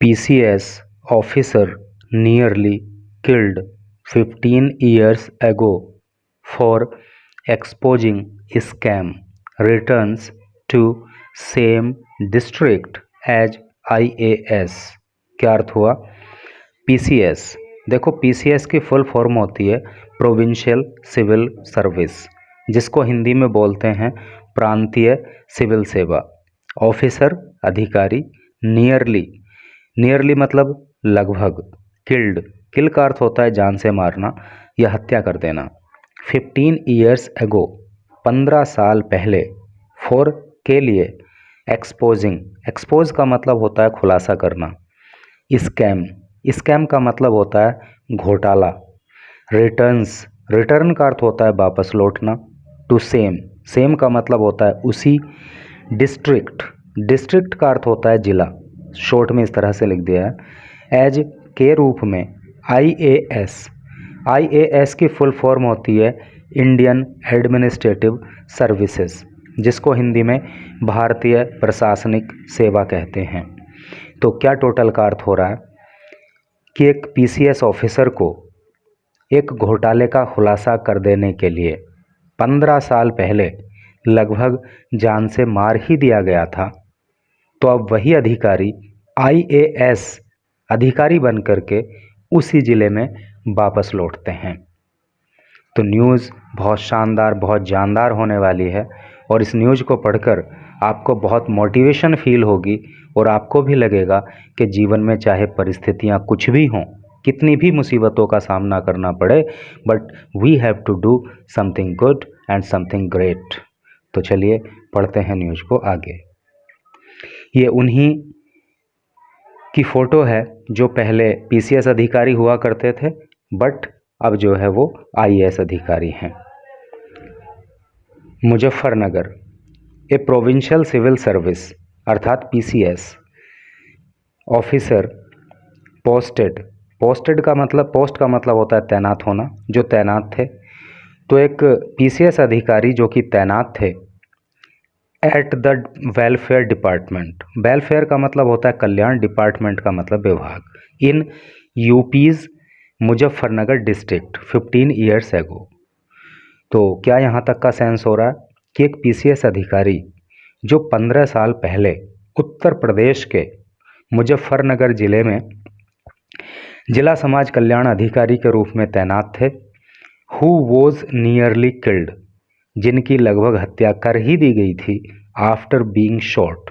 PCS officer nearly killed 15 years ago for exposing scam returns to same district as IAS। क्या अर्थ हुआ? PCS, देखो PCS की full form होती है provincial civil service, जिसको हिंदी में बोलते हैं प्रांतीय सिविल सेवा। ऑफिसर अधिकारी, नियरली मतलब लगभग, किल का अर्थ होता है जान से मारना या हत्या कर देना। 15 ईयर्स एगो 15 साल पहले, फॉर के लिए, एक्सपोज का मतलब होता है खुलासा करना। स्कैम का मतलब होता है घोटाला। रिटर्न का अर्थ होता है वापस लौटना। टू सेम का मतलब होता है उसी। डिस्ट्रिक्ट का अर्थ होता है जिला, शॉर्ट में इस तरह से लिख दिया है। एज के रूप में आईएएस की फुल फॉर्म होती है इंडियन एडमिनिस्ट्रेटिव सर्विसेज, जिसको हिंदी में भारतीय प्रशासनिक सेवा कहते हैं। तो क्या टोटल का अर्थ हो रहा है कि एक पीसीएस ऑफिसर को एक घोटाले का खुलासा कर देने के लिए 15 साल पहले लगभग जान से मार ही दिया गया था। तो अब वही अधिकारी आईएएस अधिकारी बन करके उसी ज़िले में वापस लौटते हैं। तो न्यूज़ बहुत शानदार, बहुत जानदार होने वाली है और इस न्यूज़ को पढ़कर आपको बहुत मोटिवेशन फील होगी और आपको भी लगेगा कि जीवन में चाहे परिस्थितियाँ कुछ भी हों, कितनी भी मुसीबतों का सामना करना पड़े, but we have to do something good and something great. तो चलिए पढ़ते हैं न्यूज़ को आगे। ये उन्हीं की फ़ोटो है जो पहले पीसीएस अधिकारी हुआ करते थे, बट अब जो है वो आईएएस अधिकारी हैं। मुजफ्फरनगर, ए प्रोविंशियल सिविल सर्विस अर्थात पीसीएस ऑफिसर पोस्टेड का मतलब, पोस्ट का मतलब होता है तैनात होना, जो तैनात थे। तो एक पीसीएस अधिकारी जो कि तैनात थे at the welfare department, welfare का मतलब होता है कल्याण, डिपार्टमेंट का मतलब विभाग, in UP's Muzaffarnagar district 15 years ago. तो क्या यहाँ तक का सेंस हो रहा है कि एक पीसीएस अधिकारी जो 15 साल पहले उत्तर प्रदेश के मुजफ्फरनगर ज़िले में जिला समाज कल्याण अधिकारी के रूप में तैनात थे, हु वॉज नियरली किल्ड, जिनकी लगभग हत्या कर ही दी गई थी, आफ्टर बीइंग शॉट,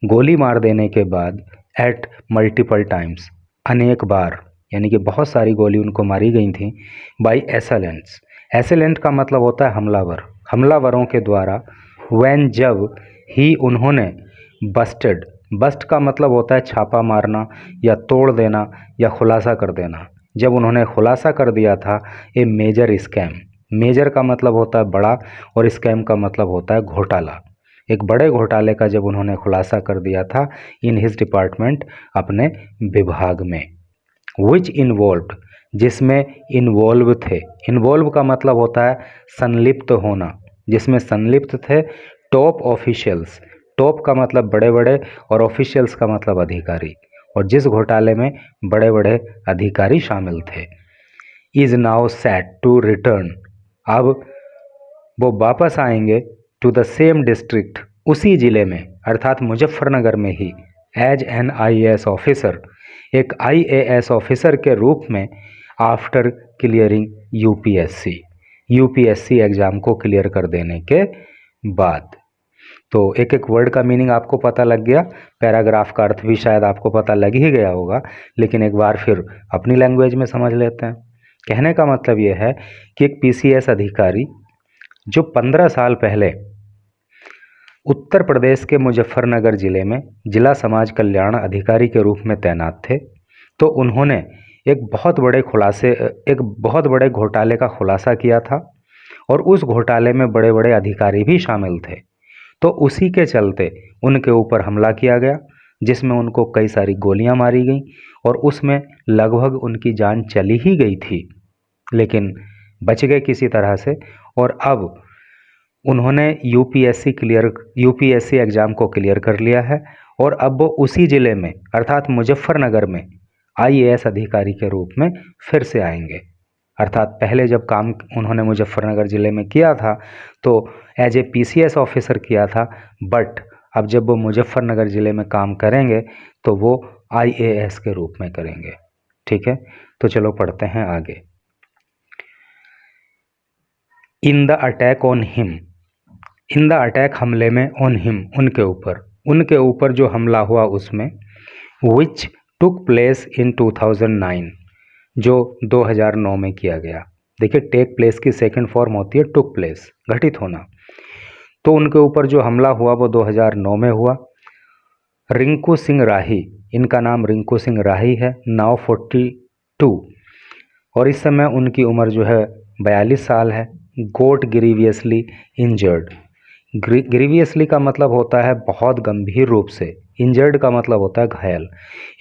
गोली मार देने के बाद, एट मल्टीपल टाइम्स, अनेक बार, यानी कि बहुत सारी गोली उनको मारी गई थी, बाई एसेलेंट्स, एसेलेंट का मतलब होता है हमलावर, हमलावरों के द्वारा, व्हेन जब ही उन्होंने बस्ट का मतलब होता है छापा मारना या तोड़ देना या खुलासा कर देना, जब उन्होंने खुलासा कर दिया था ए मेजर स्कैम, मेजर का मतलब होता है बड़ा और स्कैम का मतलब होता है घोटाला, एक बड़े घोटाले का जब उन्होंने खुलासा कर दिया था इन हिज डिपार्टमेंट, अपने विभाग में, विच इन्वॉल्व्ड, जिसमें इन्वॉल्व थे, इन्वॉल्व का मतलब होता है संलिप्त होना, जिसमें संलिप्त थे टॉप ऑफिशियल्स, टॉप का मतलब बड़े बड़े और ऑफिशियल्स का मतलब अधिकारी, और जिस घोटाले में बड़े बड़े अधिकारी शामिल थे, is now set to return, अब वो वापस आएंगे टू द सेम डिस्ट्रिक्ट, उसी ज़िले में अर्थात मुजफ्फरनगर में ही, एज एन आईएएस ऑफिसर, एक आईएएस ऑफिसर के रूप में, आफ्टर क्लियरिंग यूपीएससी एग्ज़ाम को क्लियर कर देने के बाद। तो एक एक वर्ड का मीनिंग आपको पता लग गया, पैराग्राफ का अर्थ भी शायद आपको पता लग ही गया होगा, लेकिन एक बार फिर अपनी लैंग्वेज में समझ लेते हैं। कहने का मतलब ये है कि एक पीसीएस अधिकारी जो 15 साल पहले उत्तर प्रदेश के मुजफ्फरनगर ज़िले में जिला समाज कल्याण अधिकारी के रूप में तैनात थे, तो उन्होंने एक बहुत बड़े घोटाले का खुलासा किया था और उस घोटाले में बड़े बड़े अधिकारी भी शामिल थे। तो उसी के चलते उनके ऊपर हमला किया गया, जिसमें उनको कई सारी गोलियां मारी गईं और उसमें लगभग उनकी जान चली ही गई थी, लेकिन बच गए किसी तरह से। और अब उन्होंने यूपीएससी एग्ज़ाम को क्लियर कर लिया है और अब वो उसी ज़िले में अर्थात मुजफ्फरनगर में आईएएस अधिकारी के रूप में फिर से आएंगे। अर्थात पहले जब काम उन्होंने मुजफ्फरनगर ज़िले में किया था तो एज ए पीसीएस ऑफिसर किया था, बट अब जब वो मुजफ्फरनगर ज़िले में काम करेंगे तो वो आईएएस के रूप में करेंगे। ठीक है, तो चलो पढ़ते हैं आगे। In the attack on him, in the attack हमले में, ऑन हिम उनके ऊपर जो हमला हुआ उसमें, विच टुक प्लेस इन 2009 जो 2009 में किया गया। देखिए टेक प्लेस की सेकंड फॉर्म होती है टुक प्लेस, घटित होना। तो उनके ऊपर जो हमला हुआ वो 2009 में हुआ। रिंकू सिंह राही, इनका नाम रिंकू सिंह राही है, नाउ 42 और इस समय उनकी उम्र जो है 42 साल है। गोट ग्रीवियसली इंजर्ड, ग्रीवियसली का मतलब होता है बहुत गंभीर रूप से, इंजर्ड का मतलब होता है घायल।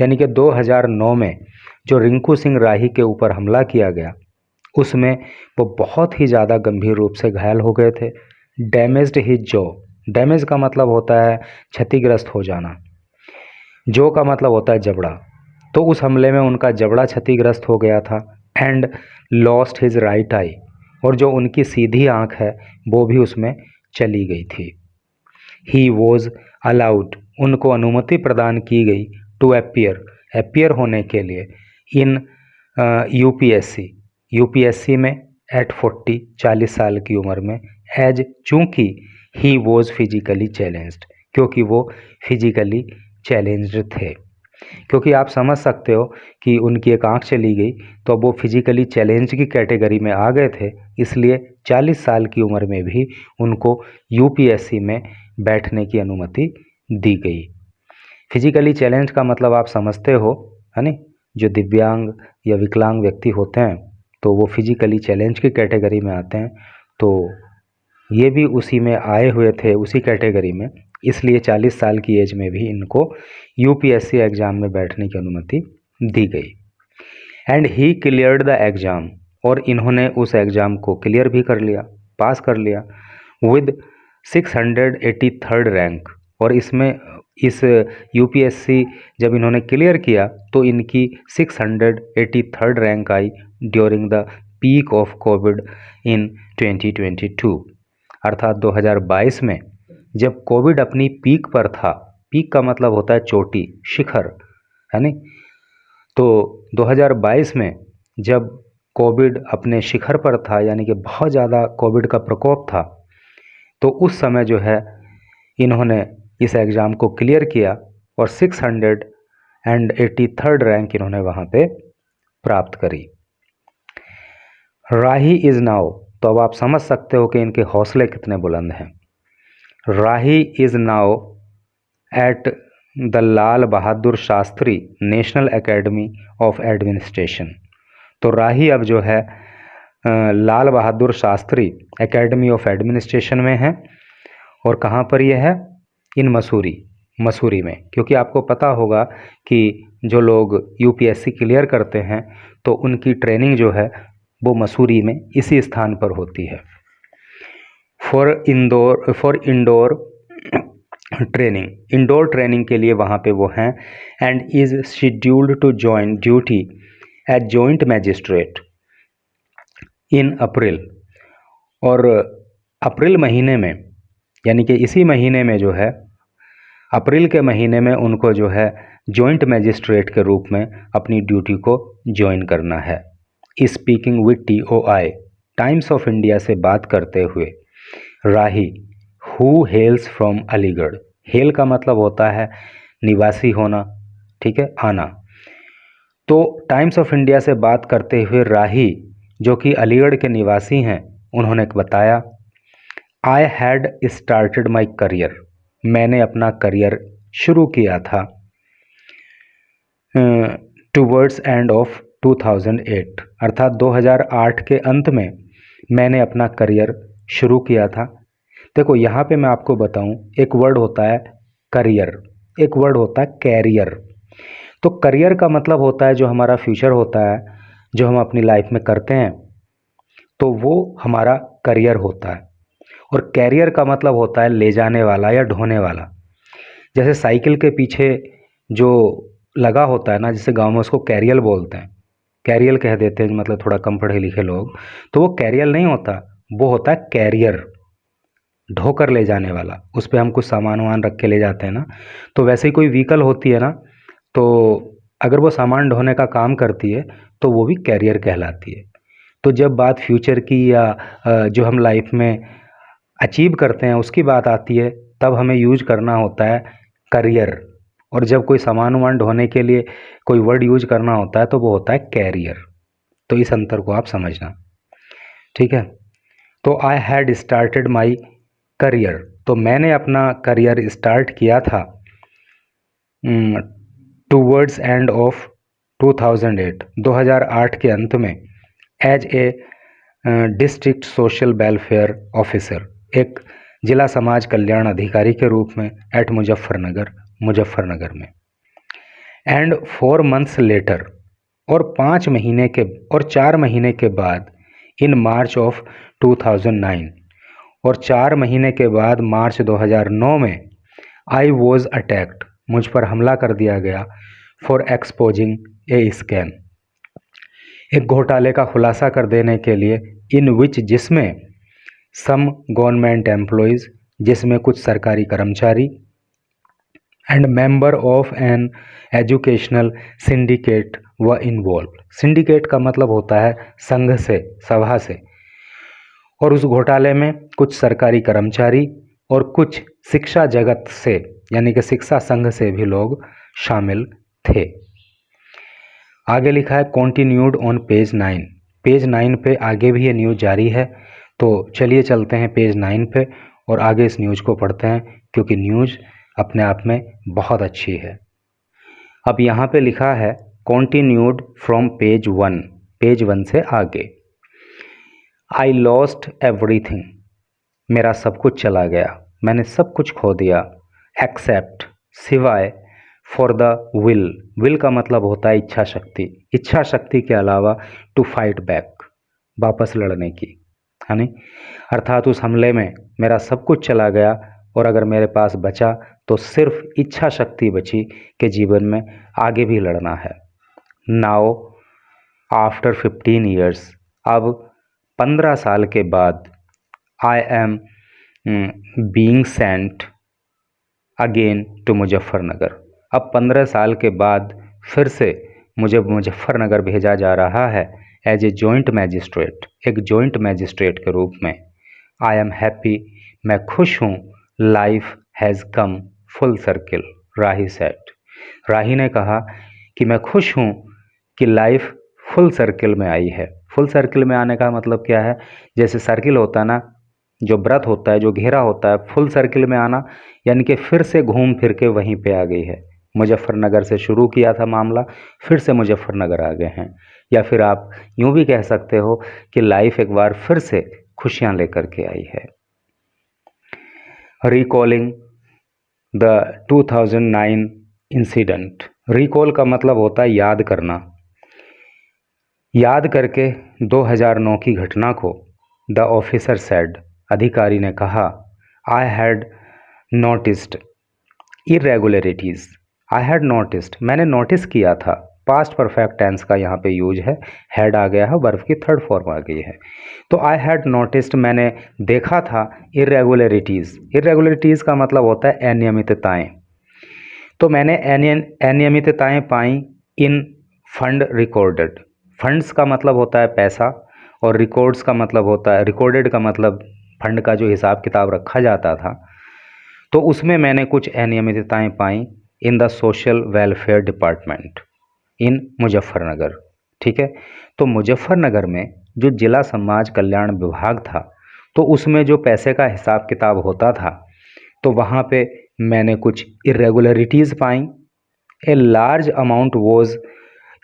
यानी कि 2009 में जो रिंकू सिंह राही के ऊपर हमला किया गया उसमें वो बहुत ही ज़्यादा गंभीर रूप से घायल हो गए थे। डैमेज्ड हिज जॉ, डैमेज का मतलब होता है क्षतिग्रस्त हो जाना, जॉ का मतलब होता है जबड़ा। तो उस हमले में उनका जबड़ा क्षतिग्रस्त हो गया था। And lost his right I, और जो उनकी सीधी आँख है वो भी उसमें चली गई थी। ही वॉज अलाउड, उनको अनुमति प्रदान की गई टू अपियर होने के लिए इन यूपीएससी, यूपीएससी में एट 40 साल की उम्र में, एज चूँकि ही वॉज फिजिकली चैलेंज्ड, क्योंकि वो फिजिकली चैलेंज्ड थे। क्योंकि आप समझ सकते हो कि उनकी एक आँख चली गई तो अब वो फिजिकली चैलेंज की कैटेगरी में आ गए थे, इसलिए 40 साल की उम्र में भी उनको यूपीएससी में बैठने की अनुमति दी गई। फिजिकली चैलेंज का मतलब आप समझते हो, है नी, जो दिव्यांग या विकलांग व्यक्ति होते हैं तो वो फिजिकली चैलेंज की कैटेगरी में आते हैं। तो ये भी उसी में आए हुए थे, उसी कैटेगरी में, इसलिए 40 साल की एज में भी इनको यूपीएससी एग्ज़ाम में बैठने की अनुमति दी गई। And he cleared the exam, और इन्होंने उस एग्ज़ाम को क्लियर भी कर लिया, पास कर लिया, विद 683rd रैंक। और इसमें इस यूपीएससी जब इन्होंने क्लियर किया तो इनकी 683rd रैंक आई during the peak of Covid in 2022, अर्थात 2022 में जब कोविड अपनी पीक पर था। पीक का मतलब होता है चोटी, शिखर, है नी। तो 2022 में जब कोविड अपने शिखर पर था, यानी कि बहुत ज़्यादा कोविड का प्रकोप था, तो उस समय जो है इन्होंने इस एग्ज़ाम को क्लियर किया और 683rd रैंक इन्होंने वहाँ पे प्राप्त करी। राही इज़ नाउ, तो अब आप समझ सकते हो कि इनके हौसले कितने बुलंद हैं। Rahi is now at the Lal Bahadur Shastri National Academy of Administration. तो राही अब जो है Lal Bahadur Shastri Academy of Administration में है। और कहाँ पर यह है? इन मसूरी में, क्योंकि आपको पता होगा कि जो लोग यूपीएससी क्लियर करते हैं तो उनकी ट्रेनिंग जो है वो मसूरी में इसी स्थान पर होती है। For indoor training, indoor training के लिए वहाँ पे वो हैं। And is scheduled to join duty as joint magistrate in April. और अप्रैल महीने में, यानी कि इसी महीने में जो है, अप्रैल के महीने में उनको जो है जॉइंट मैजिस्ट्रेट के रूप में अपनी ड्यूटी को ज्वाइन करना है। Speaking with TOI Times of India से बात करते हुए Rahi, who hails from Aligarh, hail का मतलब होता है निवासी होना, ठीक है, आना। तो टाइम्स ऑफ इंडिया से बात करते हुए राही जो कि अलीगढ़ के निवासी हैं, उन्होंने बताया, I had started my career, मैंने अपना करियर शुरू किया था टूवर्ड्स एंड ऑफ 2008, अर्थात 2008 के अंत में मैंने अपना करियर शुरू किया था। देखो यहाँ पे मैं आपको बताऊँ, एक वर्ड होता है करियर, एक वर्ड होता है कैरियर। तो करियर का मतलब होता है जो हमारा फ्यूचर होता है, जो हम अपनी लाइफ में करते हैं, तो वो हमारा करियर होता है। और कैरियर का मतलब होता है ले जाने वाला या ढोने वाला। जैसे साइकिल के पीछे जो लगा होता है ना, जिसे गांव में उसको कैरियल बोलते हैं, कैरियल कह देते हैं, मतलब थोड़ा कम पढ़े लिखे लोग, तो वो कैरियल नहीं होता, वो होता है कैरियर, ढोकर ले जाने वाला। उस पर हम कुछ सामान वामान रख के ले जाते हैं ना, तो वैसे ही कोई व्हीकल होती है ना, तो अगर वो सामान ढोने का काम करती है तो वो भी कैरियर कहलाती है। तो जब बात फ्यूचर की या जो हम लाइफ में अचीव करते हैं उसकी बात आती है, तब हमें यूज करना होता है करियर। और जब कोई सामान वामान ढोने के लिए कोई वर्ड यूज करना होता है तो वो होता है कैरियर। तो इस अंतर को आप समझना, ठीक है। तो I had started my career, तो मैंने अपना करियर स्टार्ट किया था टूवर्ड्स एंड ऑफ 2008, 2008 के अंत में, as a district social welfare officer, एक जिला समाज कल्याण अधिकारी के रूप में, एट मुजफ्फरनगर में। एंड 4 months लेटर, और 4 महीने के बाद, इन मार्च ऑफ 2009, और 4 महीने के बाद मार्च 2009 में, आई वॉज अटैक्ड, मुझ पर हमला कर दिया गया, फॉर एक्सपोजिंग ए स्कैम, एक घोटाले का खुलासा कर देने के लिए, इन विच, जिसमें, सम गवर्नमेंट एम्प्लॉयज़, जिसमें कुछ सरकारी कर्मचारी, and member of an educational syndicate व इन्वॉल्व। सिंडिकेट का मतलब होता है संघ से, सभा से, और उस घोटाले में कुछ सरकारी कर्मचारी और कुछ शिक्षा जगत से, यानी कि शिक्षा संघ से भी लोग शामिल थे। आगे लिखा है कॉन्टिन्यूड ऑन पेज 9, पेज 9 पे आगे भी ये न्यूज़ जारी है। तो चलिए चलते हैं पेज 9 पे और आगे इस न्यूज़ को पढ़ते हैं, क्योंकि न्यूज़ अपने आप में बहुत अच्छी है। अब यहाँ पे लिखा है कॉन्टिन्यूड फ्रॉम पेज 1, पेज 1 से आगे। आई लॉस्ट एवरीथिंग, मेरा सब कुछ चला गया, मैंने सब कुछ खो दिया, एक्सेप्ट, सिवाय, फॉर द विल, विल का मतलब होता है इच्छा शक्ति, इच्छा शक्ति के अलावा, टू फाइट बैक, वापस लड़ने की, है नहीं। अर्थात उस हमले में मेरा सब कुछ चला गया, और अगर मेरे पास बचा तो सिर्फ इच्छा शक्ति बची कि जीवन में आगे भी लड़ना है। नाउ आफ्टर 15 ईयर्स, अब 15 साल के बाद, I am being sent again to Muzaffarnagar, अब 15 साल के बाद फिर से मुझे मुजफ्फरनगर भेजा जा रहा है, एज ए जॉइंट मैजिस्ट्रेट, एक जॉइंट मैजिस्ट्रेट के रूप में। आई एम हैप्पी, मैं खुश हूँ, life has come full circle, Rahi said, Rahi ने कहा कि मैं खुश हूँ कि लाइफ फुल सर्किल में आई है। फुल सर्किल में आने का मतलब क्या है, जैसे सर्किल होता है ना, जो व्रत होता है, जो घेरा होता है, फुल सर्किल में आना यानी कि फिर से घूम फिर के वहीं पे आ गई है। मुजफ्फरनगर से शुरू किया था मामला, फिर से मुजफ्फरनगर आ गए हैं। या फिर आप यूँ भी कह सकते हो कि लाइफ एक बार फिर से खुशियाँ लेकर के आई है। रिकॉलिंग द 2009 इंसिडेंट, रिकॉल का मतलब होता है याद करना, याद करके 2009 की घटना को, द ऑफिसर सेड, अधिकारी ने कहा, I had noticed irregularities, I had noticed, मैंने नोटिस किया था, पास्ट परफेक्ट टेंस का यहाँ पे यूज है, हैड आ गया है, वर्ब की थर्ड फॉर्म आ गई है। तो आई हैड नोटिस्ड, मैंने देखा था, इरेगुलरिटीज़, इरेगुलरिटीज़ का मतलब होता है अनियमितताएं। तो मैंने अनियमितताएं पाई इन फंड रिकॉर्डेड, फंड्स का मतलब होता है पैसा, और रिकॉर्ड्स का मतलब होता है, रिकॉर्डेड का मतलब फंड का जो हिसाब किताब रखा जाता था, तो उसमें मैंने कुछ अनियमितताएं पाई in the social welfare department in Muzaffarnagar. ठीक है, तो मुजफ्फरनगर में जो जिला समाज कल्याण विभाग था, तो उसमें जो पैसे का हिसाब किताब होता था, तो वहाँ पे मैंने कुछ irregularities pi. A large amount was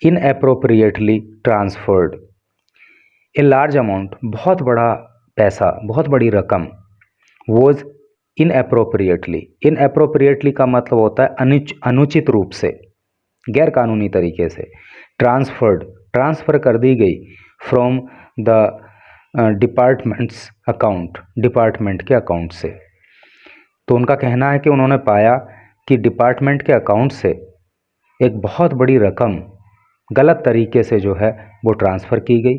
इनएप्रोप्रिएटली transferred, a large amount, बहुत बड़ा पैसा, बहुत बड़ी रकम, वॉज इनएप्रोप्रिएटली, इनएप्रोप्रिएटली का मतलब होता है अनुचित रूप से, गैर कानूनी तरीके से, ट्रांसफर्ड, ट्रांसफ़र कर दी गई, from the departments account, department के अकाउंट से। तो उनका कहना है कि उन्होंने पाया कि डिपार्टमेंट के अकाउंट से एक बहुत बड़ी रकम गलत तरीके से जो है वो ट्रांसफ़र की गई।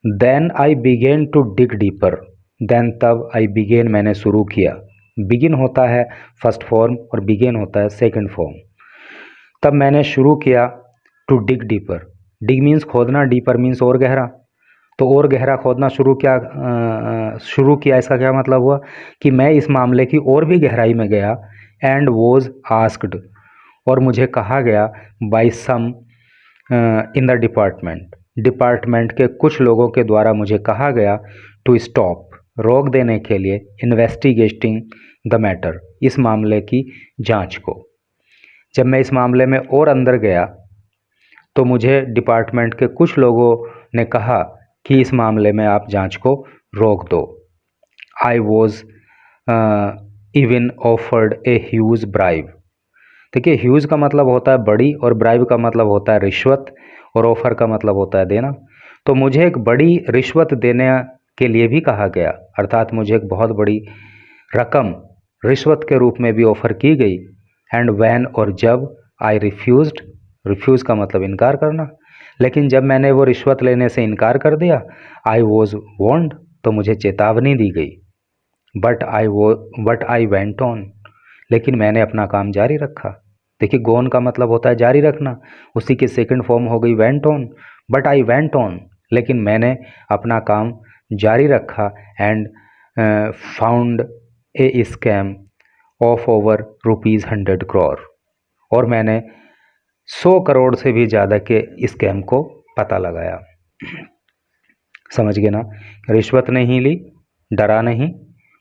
Then I began to dig deeper, then तब आई बिगेन मैंने शुरू किया। बिगिन होता है फर्स्ट फॉर्म और बिगेन होता है सेकंड फॉर्म। तब मैंने शुरू किया to dig deeper. Dig means खोदना, डीपर मीन्स और गहरा। तो और गहरा खोदना शुरू किया इसका क्या मतलब हुआ कि मैं इस मामले की और भी गहराई में गया। एंड वॉज आस्क्ड, और मुझे कहा गया by some in the department के कुछ लोगों के द्वारा मुझे कहा गया टू स्टॉप, रोक देने के लिए, इन्वेस्टिगेटिंग द मैटर, इस मामले की जांच को। जब मैं इस मामले में और अंदर गया तो मुझे डिपार्टमेंट के कुछ लोगों ने कहा कि इस मामले में आप जांच को रोक दो। I was even offered a huge bribe. देखिए, ह्यूज का मतलब होता है बड़ी और ब्राइब का मतलब होता है रिश्वत और ऑफर का मतलब होता है देना। तो मुझे एक बड़ी रिश्वत देने के लिए भी कहा गया, अर्थात मुझे एक बहुत बड़ी रकम रिश्वत के रूप में भी ऑफ़र की गई। एंड व्हेन, और जब, आई रिफ्यूज्ड, रिफ्यूज़ का मतलब इनकार करना, लेकिन जब मैंने वो रिश्वत लेने से इनकार कर दिया, आई वॉज वार्न्ड, तो मुझे चेतावनी दी गई। बट आई वेंट ऑन, लेकिन मैंने अपना काम जारी रखा। देखिए, गोन का मतलब होता है जारी रखना, उसी की सेकंड फॉर्म हो गई went on. But I went on, लेकिन मैंने अपना काम जारी रखा। And found a scam of over ₹100 crore, और मैंने 100 करोड़ से भी ज़्यादा के स्कैम को पता लगाया। समझ गए ना? रिश्वत नहीं ली, डरा नहीं,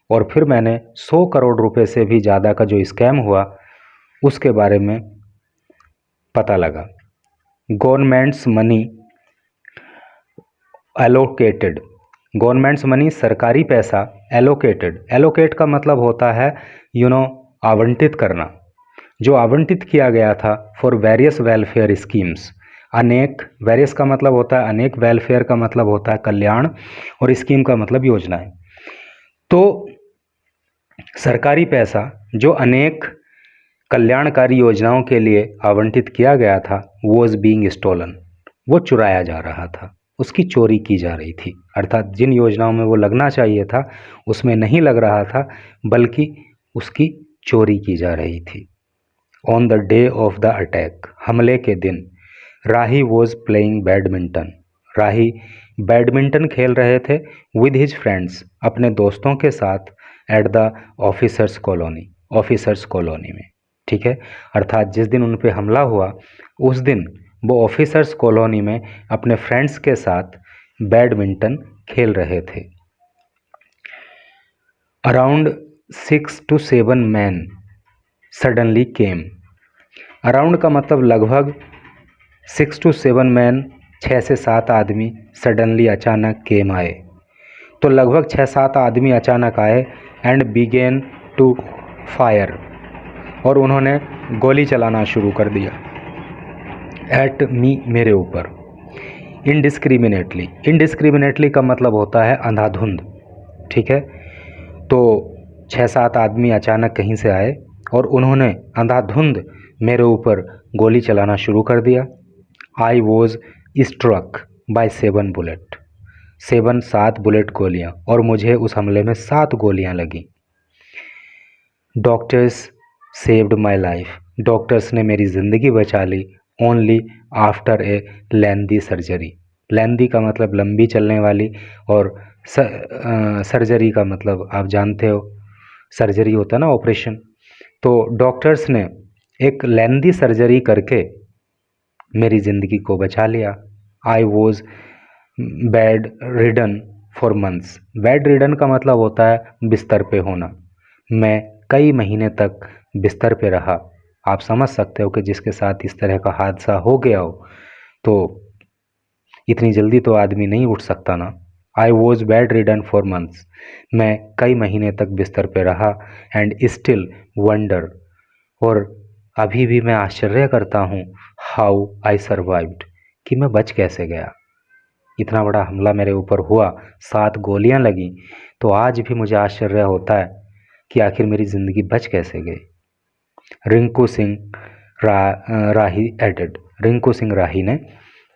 और फिर मैंने 100 करोड़ रुपए से भी ज़्यादा का जो स्कैम हुआ उसके बारे में पता लगा। Governments money allocated, governments money सरकारी पैसा, एलोकेटेड, एलोकेट का मतलब होता है आवंटित करना, जो आवंटित किया गया था फॉर वेरियस वेलफेयर स्कीम्स। अनेक, वेरियस का मतलब होता है अनेक, वेलफेयर का मतलब होता है कल्याण, और स्कीम का मतलब योजनाएं। तो सरकारी पैसा जो अनेक कल्याणकारी योजनाओं के लिए आवंटित किया गया था, वॉज बीइंग स्टोलन, वो चुराया जा रहा था, उसकी चोरी की जा रही थी। अर्थात जिन योजनाओं में वो लगना चाहिए था उसमें नहीं लग रहा था, बल्कि उसकी चोरी की जा रही थी। On the day of the attack, हमले के दिन, Rahi was playing badminton, Rahi badminton खेल रहे थे विद हिज फ्रेंड्स, अपने दोस्तों के साथ, at the officers colony, officers colony में। ठीक है, अर्थात जिस दिन उन पे हमला हुआ उस दिन वो ऑफिसर्स कॉलोनी में अपने फ्रेंड्स के साथ बैडमिंटन खेल रहे थे। Around 6 to 7 man suddenly came, around का मतलब लगभग, 6 to 7 मैन, 6 से 7 आदमी, सडनली अचानक केम आए, तो लगभग 6-7 आदमी अचानक आए। एंड बिगेन टू फायर, और उन्होंने गोली चलाना शुरू कर दिया। एट मी, मेरे ऊपर। इनडिस्क्रिमिनेटली, इनडिस्क्रिमिनेटली का मतलब होता है अंधाधुंध। ठीक है, तो 6-7 आदमी अचानक कहीं से आए और उन्होंने अंधाधुंध मेरे ऊपर गोली चलाना शुरू कर दिया। I was struck by 7 bullet, 7 bullet गोलियां, और मुझे उस हमले में 7 गोलियां लगी। Doctors saved my life, doctors ने मेरी ज़िंदगी बचा ली। Only after a lengthy surgery, lengthy का मतलब लंबी चलने वाली, और सर्जरी का मतलब आप जानते हो, सर्जरी होता है ना, ऑपरेशन। तो डॉक्टर्स ने एक लेंदी सर्जरी करके मेरी ज़िंदगी को बचा लिया। I was bed ridden for months, bed ridden का मतलब होता है बिस्तर पे होना। मैं कई महीने तक बिस्तर पे रहा। आप समझ सकते हो कि जिसके साथ इस तरह का हादसा हो गया हो तो इतनी जल्दी तो आदमी नहीं उठ सकता ना। I was bed ridden for months, मैं कई महीने तक बिस्तर पे रहा। एंड स्टिल वंडर, और अभी भी मैं आश्चर्य करता हूँ, हाउ आई सर्वाइव्ड, कि मैं बच कैसे गया। इतना बड़ा हमला मेरे ऊपर हुआ, 7 गोलियां लगी, तो आज भी मुझे आश्चर्य होता है कि आखिर मेरी ज़िंदगी बच कैसे गई। रिंकू सिंह राही एडेड, रिंकू सिंह राही ने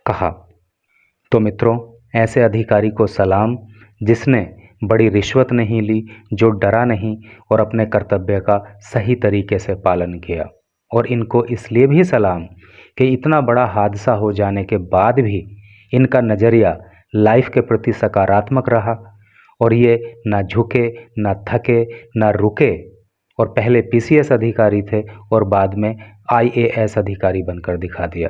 कहा। तो मित्रों, ऐसे अधिकारी को सलाम जिसने बड़ी रिश्वत नहीं ली, जो डरा नहीं और अपने कर्तव्य का सही तरीके से पालन किया। और इनको इसलिए भी सलाम कि इतना बड़ा हादसा हो जाने के बाद भी इनका नज़रिया लाइफ के प्रति सकारात्मक रहा और ये ना झुके, ना थके, ना रुके और पहले पीसीएस अधिकारी थे और बाद में आईएएस अधिकारी बनकर दिखा दिया।